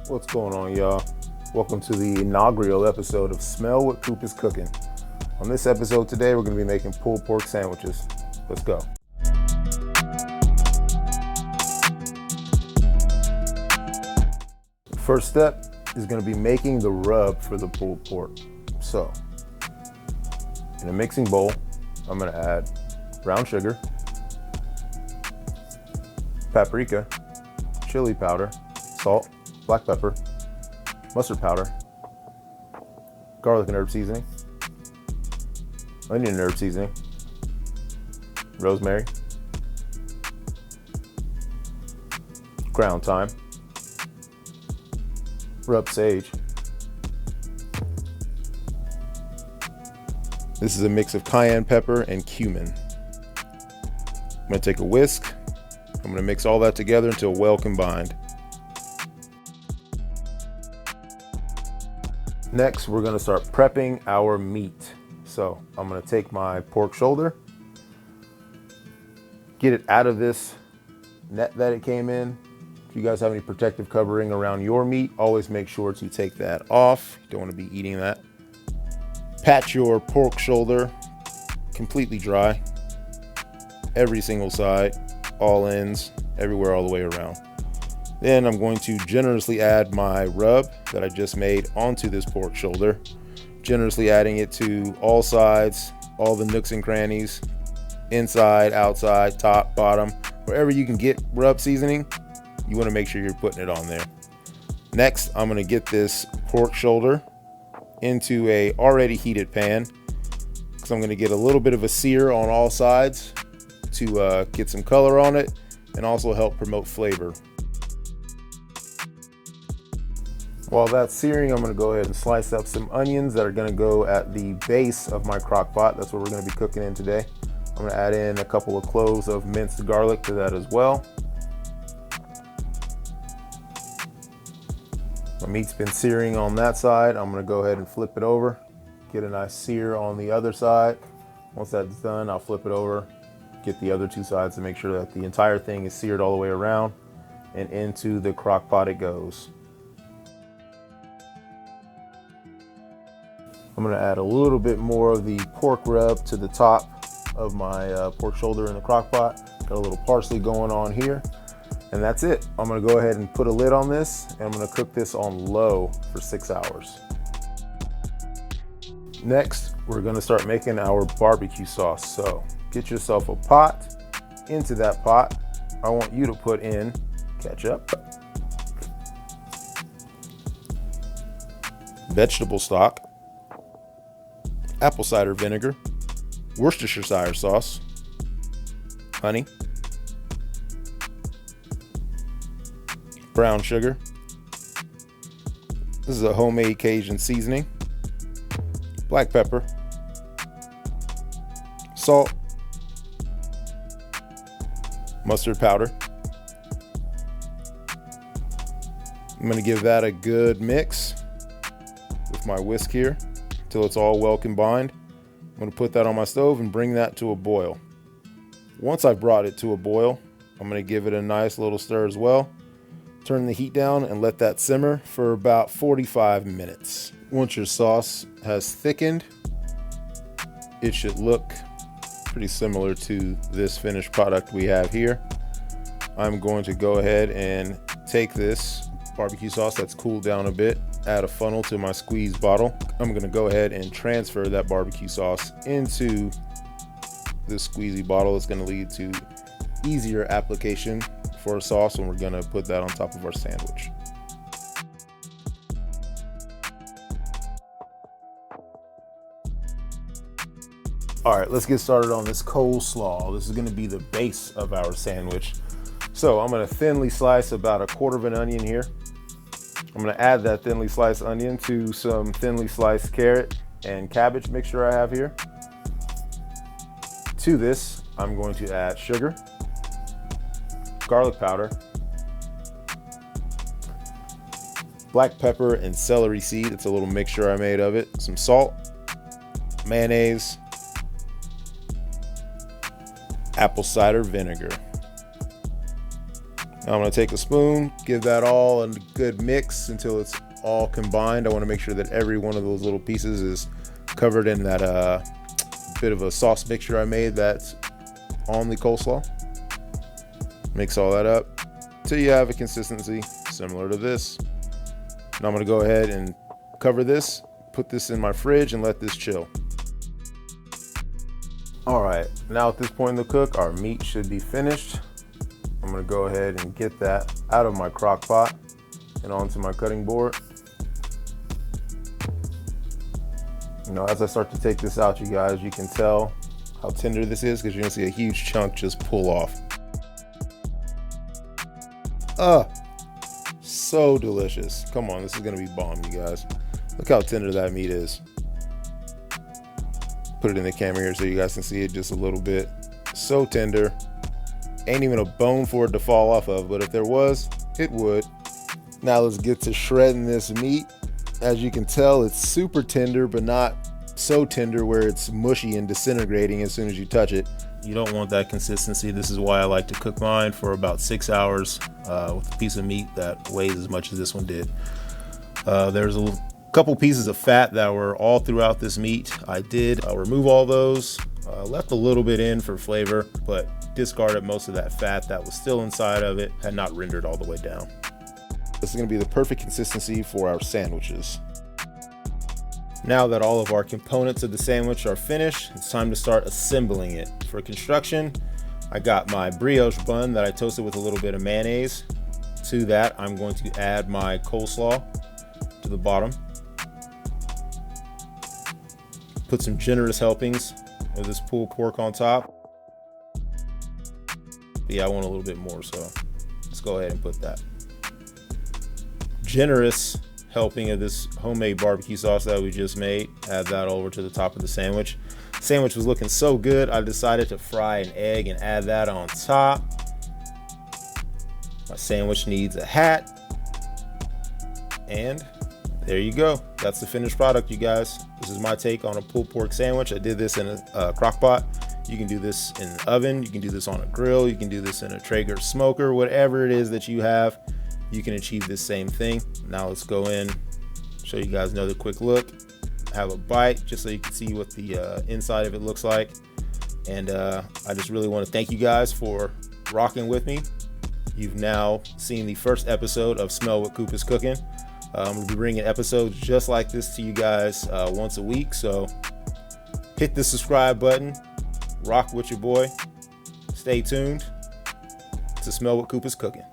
What's going on, y'all? Welcome to the inaugural episode of Smell What COOP is Cooking. On this episode today, we're going to be making pulled pork sandwiches. Let's go. The first step is going to be making the rub for the pulled pork. So, in a mixing bowl, I'm going to add brown sugar, paprika, chili powder, salt, black pepper, mustard powder, garlic and herb seasoning, onion and herb seasoning, rosemary, ground thyme, rub sage. This is a mix of cayenne pepper and cumin. I'm going to take a whisk. I'm going to mix all that together until well combined. Next, we're going to start prepping our meat. So I'm going to take my pork shoulder, get it out of this net that it came in. If you guys have any protective covering around your meat, always make sure to take that off. You don't want to be eating that. Pat your pork shoulder completely dry, every single side, all ends, everywhere, all the way around. Then I'm going to generously add my rub that I just made onto this pork shoulder, generously adding it to all sides, all the nooks and crannies, inside, outside, top, bottom, wherever you can get rub seasoning, you want to make sure you're putting it on there. Next, I'm going to get this pork shoulder into a already heated pan, because I'm going to get a little bit of a sear on all sides to get some color on it and also help promote flavor. While that's searing, I'm going to go ahead and slice up some onions that are going to go at the base of my crock pot. That's what we're going to be cooking in today. I'm going to add in a couple of cloves of minced garlic to that as well. My meat's been searing on that side. I'm going to go ahead and flip it over, get a nice sear on the other side. Once that's done, I'll flip it over, get the other two sides to make sure that the entire thing is seared all the way around, and into the crock pot it goes. I'm going to add a little bit more of the pork rub to the top of my pork shoulder in the crock pot. Got a little parsley going on here. And that's it. I'm going to go ahead and put a lid on this, and I'm going to cook this on low for 6 hours. Next, we're going to start making our barbecue sauce. So get yourself a pot. Into that pot, I want you to put in ketchup, vegetable stock, apple cider vinegar, Worcestershire sauce, honey, brown sugar. This is a homemade Cajun seasoning, black pepper, salt, mustard powder. I'm going to give that a good mix with my whisk here until it's all well combined. I'm going to put that on my stove and bring that to a boil. Once I've brought it to a boil, I'm going to give it a nice little stir as well. Turn the heat down and let that simmer for about 45 minutes. Once your sauce has thickened, it should look pretty similar to this finished product we have here. I'm going to go ahead and take this barbecue sauce that's cooled down a bit, add a funnel to my squeeze bottle. I'm going to go ahead and transfer that barbecue sauce into this squeezy bottle. It's going to lead to easier application for a sauce, and we're going to put that on top of our sandwich. All right, let's get started on this coleslaw. This is going to be the base of our sandwich. So I'm going to thinly slice about a quarter of an onion here. I'm going to add that thinly sliced onion to some thinly sliced carrot and cabbage mixture I have here. To this, I'm going to add sugar, garlic powder, black pepper and celery seed. It's a little mixture I made of it. Some salt, mayonnaise, apple cider vinegar. Now I'm gonna take a spoon, give that all a good mix until it's all combined. I wanna make sure that every one of those little pieces is covered in that bit of a sauce mixture I made that's on the coleslaw. Mix all that up till you have a consistency similar to this. Now I'm gonna go ahead and cover this, put this in my fridge and let this chill. All right, now at this point in the cook, our meat should be finished. I'm gonna go ahead and get that out of my crock pot and onto my cutting board. You know, as I start to take this out, you guys, you can tell how tender this is because you're gonna see a huge chunk just pull off. So delicious. Come on, this is gonna be bomb, you guys. Look how tender that meat is. Put it in the camera here so you guys can see it just a little bit. So tender. Ain't even a bone for it to fall off of, but if there was, it would. Now let's get to shredding this meat. As you can tell, it's super tender, but not so tender where it's mushy and disintegrating as soon as you touch it. You don't want that consistency. This is why I like to cook mine for about 6 hours with a piece of meat that weighs as much as this one did. There's a couple pieces of fat that were all throughout this meat. I'll remove all those, left a little bit in for flavor, but discarded most of that fat that was still inside of it, had not rendered all the way down. This is gonna be the perfect consistency for our sandwiches. Now that all of our components of the sandwich are finished, it's time to start assembling it. For construction, I got my brioche bun that I toasted with a little bit of mayonnaise. To that, I'm going to add my coleslaw to the bottom. Put some generous helpings of this pulled pork on top. But yeah, I want a little bit more, so let's go ahead and put that. Generous helping of this homemade barbecue sauce that we just made. Add that over to the top of the sandwich. Sandwich was looking so good, I decided to fry an egg and add that on top. My sandwich needs a hat. And there you go. That's the finished product, you guys. This is my take on a pulled pork sandwich. I did this in a crock pot. You can do this in an oven. You can do this on a grill. You can do this in a Traeger smoker. Whatever it is that you have, you can achieve this same thing. Now let's go in, show you guys another quick look. Have a bite just so you can see what the inside of it looks like. And I just really want to thank you guys for rocking with me. You've now seen the first episode of Smell What COOP is Cooking. I'm going to be bringing episodes just like this to you guys once a week. So hit the subscribe button, rock with your boy. Stay tuned to Smell What COOP is Cooking.